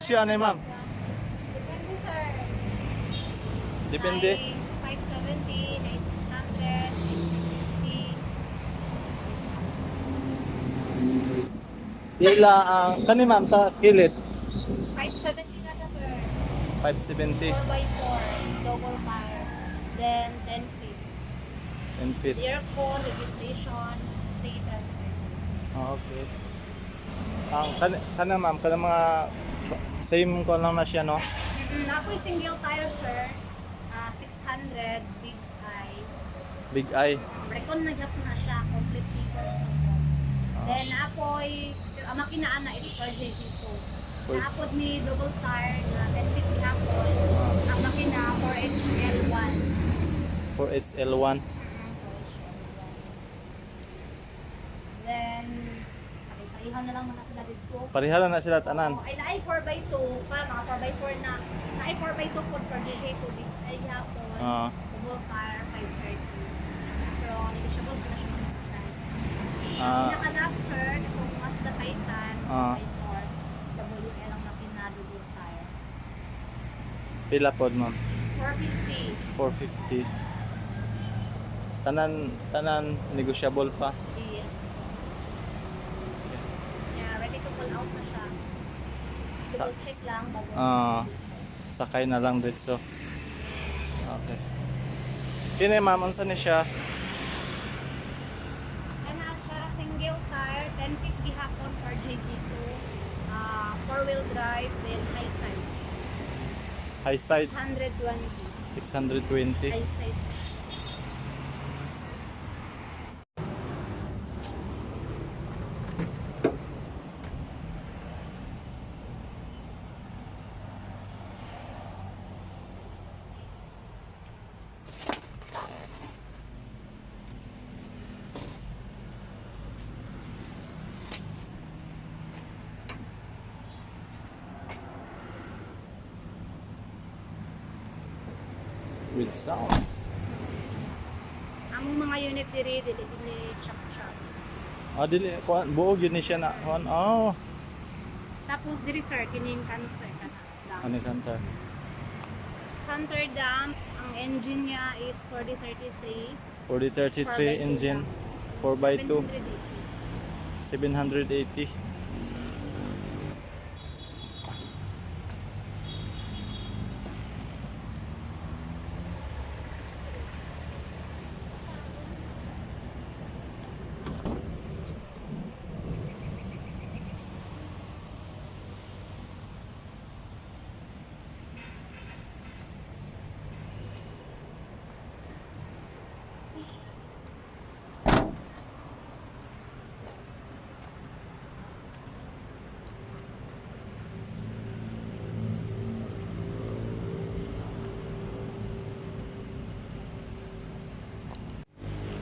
Siya na ma'am. Depende, sir. Depende. May 570, may 600, may 650. Pila ang kani ma'am sa kilid? 570 na siya, sir. 570. 4x4, double tire. Then 10 feet. 10 feet. Aircon, registration, free transfer. Okay. Ang kana ma'am, kana mga same ko lang na siya no. Ako'y single tire, sir. 600, big eye. Big eye. Recon na na siya, complete papers na po. Then ako'y, ang makinaan na is for JG2. Naapod ni double tire na 1050 hapon. Ang makina for HL1. For HL1. Then, parehan na lang mga sila dito. Parehala na sila tanan. Ay, naay 4x2 pa, mga 4x4 na. Naay 4x2 po for JJ2, big ay hapon. Double tire, 530. Pero, negotiable ko na siya mga price. Pinaka-last turn, kung mas na Titan, 5.4, WL ang makina, double tire. Pila pod ma'am? 450. 450. Tanan negotiable pa. Yes. Yeah, ready to pull out na siya. Double check lang bago. Sakay na lang dito. Okay. Kini ma'am, unsa ni siya? Kana siya single tire, 1050 hapon for JG2. 4-wheel drive, then high side. High side 620. 620. High side. With sounds. Ang mga unit diri chop-chop. Dili kuan buo gyud ni siya na kuan. Tapos diri sir kining canter Ano kantar? Canter dump, ang engine niya is 4033. 4033 engine 4x2 780. 780.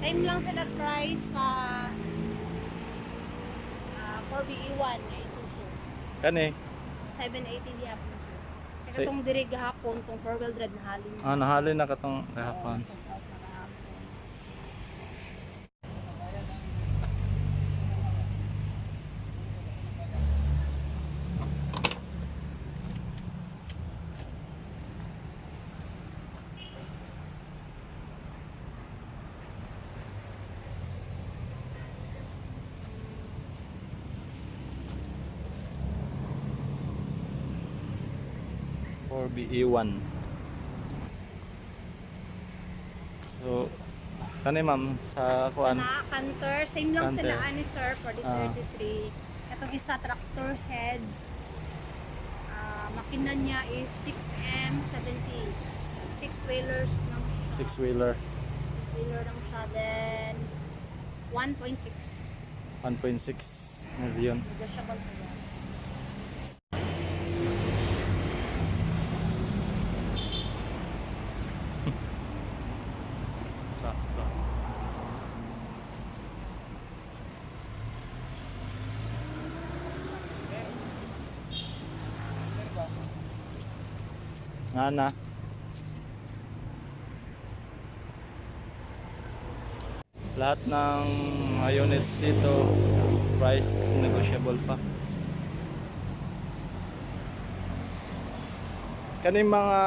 Same lang sila price sa 4BE1 na Isuzu. Kani 780 gihapon sir. Kaya itong diri gahapon, itong 4-wheel drive na halin. nahalin na katong kahapon. For BE1. So kani ma'am sa kuan Na canter, same lang Canter. sila ani sir for the 33. Itong isa tractor head. Makina niya is 6M70. 6-wheelers lang siya. 6-wheeler 6-wheeler lang siya. Then 1.6. 1.6 million. Negotiable pa yan. Sakto. Ngana. Lahat ng mga units dito price negotiable pa. Kaning mga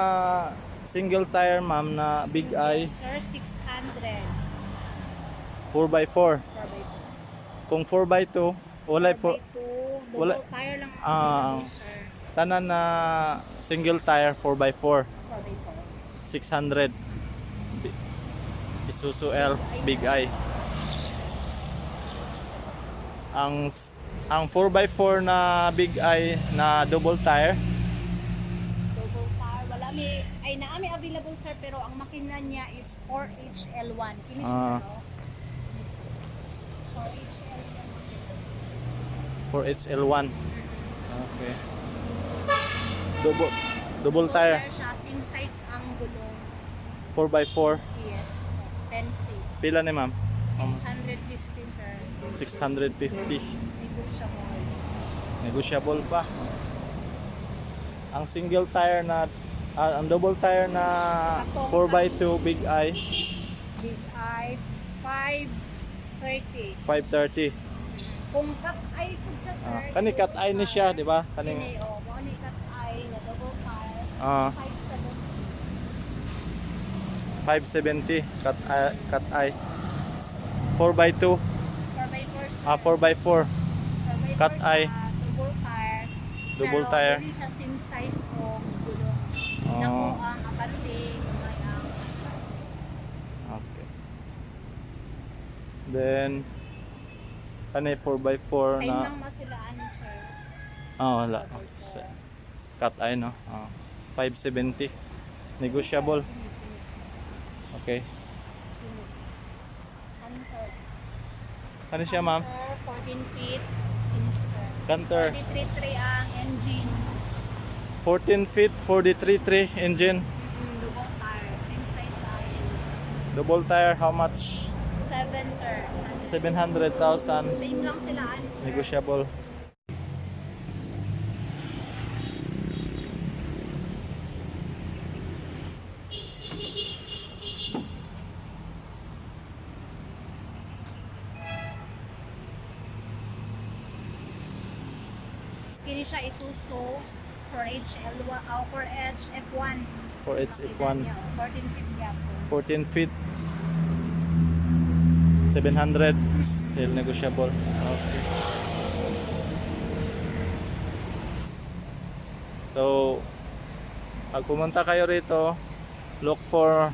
single tire ma'am na big eye Sir, 600. 4x4. 4x4. Kung 4x2, wala 4 4x2, wala double tire lang ang ah available, sir. tanan na single tire 4x4 4x4. 600. Isuzu L big eye. Ang 4x4 na big eye na double tire Double tire. Wala mi, ay naami available, sir, pero ang makina niya is 4HL1. Kini siya, no? 4HL1. 4HL1. Okay. Double tire siya, same size ang gulong. 4x4. Yes, 10 feet. Pila ni ma'am? 650, sir. 650. Negotiable. Negotiable pa. Ang single tire na ang double tire na 4x2 big eye Big eye, 530. 530. Kung cut eye po siya, sir. Kani cut eye ni siya, di ba? Kaning Kini, oh, mo ni cut eye na double tire. 570 570. cut eye 4x2 4x4. 4x4 cut eye. Double Double tire. tire. Pero dili siya same size o gulong. Oh. Nako ang aparte, may ang Okay. Then kani 4x4 same na lang sila ano, sir. wala. Cut eye no. 570 negotiable. Okay. Hunter. Ano siya ma'am? 14 feet. Canter 43 ang engine. 14 feet 43.3 engine. Double tire. Same size ang Double tire how much? 7, sir. 700,000 Same lang sila ano, sir. negotiable. Kini siya Isuzu for HL1 for HF1. For HF1 14 feet gap. 14 feet 700 still negotiable. Okay. So pag pumunta kayo rito, look for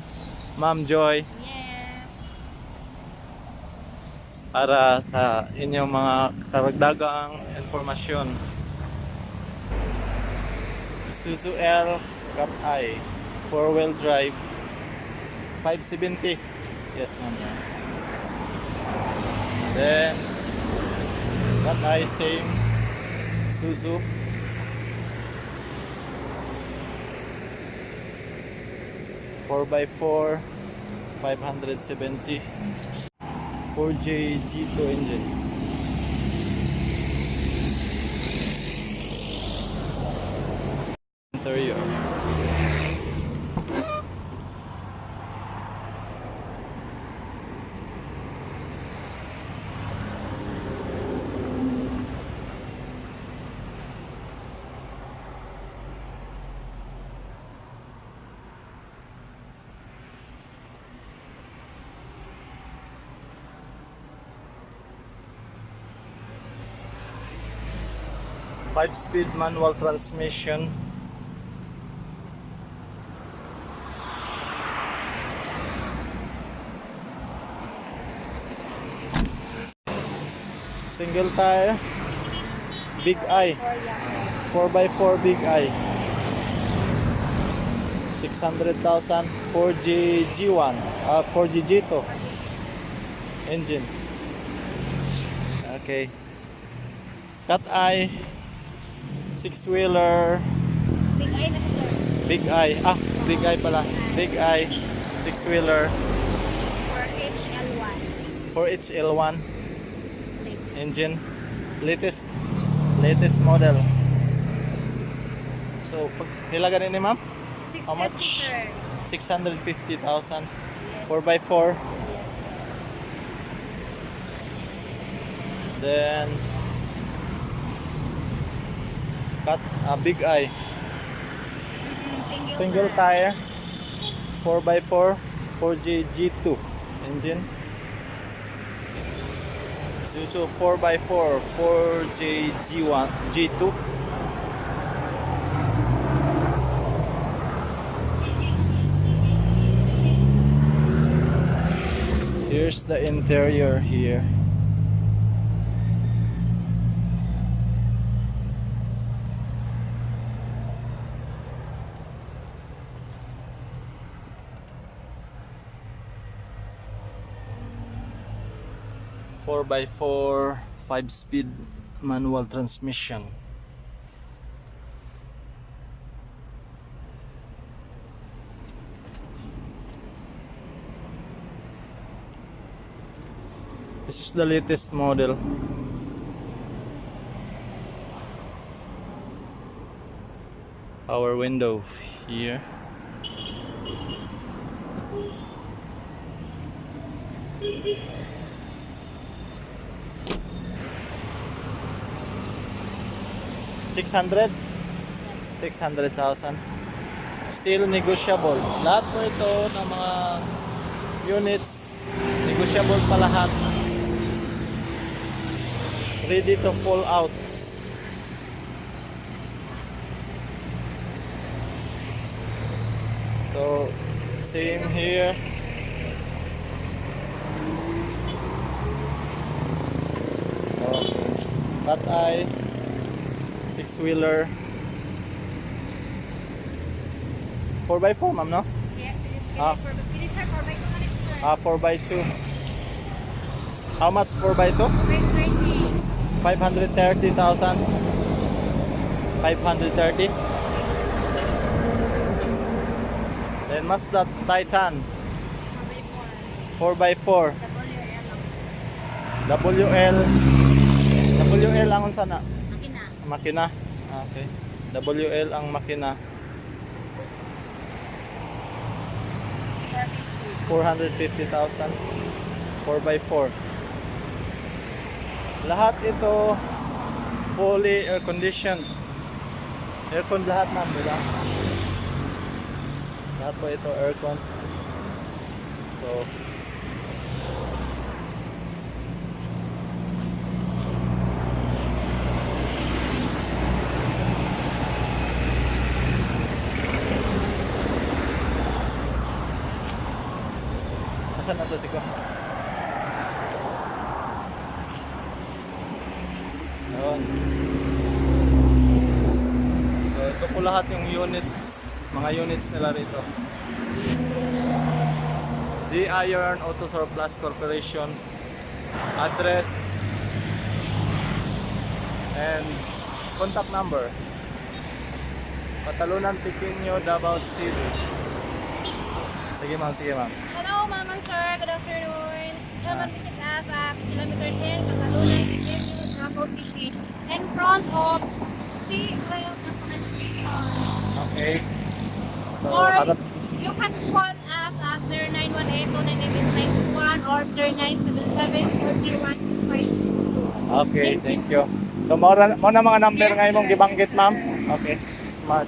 Ma'am Joy Yes. para sa inyong mga karagdagang informasyon. Isuzu L cut eye 4-wheel drive 570. Yes ma'am. Then cut eye same Isuzu 4x4 570 4J G2 engine. Interior. Five-speed manual transmission. Single tire, big eye, 4x4 big eye. 600,000 4G G1, 4G G2 engine. Okay. Cut eye, 6-wheeler, Big eye na siya, sir. big eye. Big eye pala. Big eye, 6-wheeler, For HL1. 4HL1 engine. Latest model. So, pila ganin ni ma'am? 650, How much? sir. 650,000. Yes. 4x4. Yes, sir. Then cut big eye. Same Single tire. 4x4 4J G2 engine. Isuzu 4x4 4J G1 G2. Here's the interior here. Four by four, 5-speed manual transmission. This is the latest model. Power window here. $600,000. Still negotiable. Lahat po ito ng mga units negotiable pa lahat. Ready to fall out. So same here. Cat eye, 6-wheeler, 4x4 ma'am, no? Yes, it is. Ah. It is 4x2 na rin, sir. 4x2. How much 4x2? 530. 530,000. 530. Then Mazda Titan 4x4. WL. WL ang sana? Makina. Makina. Okay. WL ang makina. 450,000. 4x4. Lahat ito fully air conditioned. Aircon lahat ma'am, diba? Lahat po ito aircon. So asan na to si ko? Yun. So, ito po lahat yung units, mga units nila rito. G Iron Auto Surplus Corporation. Address and contact number. Catalunan, Pequeno, Davao City. Sige ma'am, sige ma'am. Hello, ma'am and sir. Good afternoon. Come and visit us at kilometer 10, Catalunan, Pequeno, Davao City, in front of C. Rail National Station. Okay. So, Or harap. you can call us at 0918-298-991 or 0977-4152. Okay, thank you. So, mo na mga number ngayon mong gibanggit, ma'am. Okay, smart.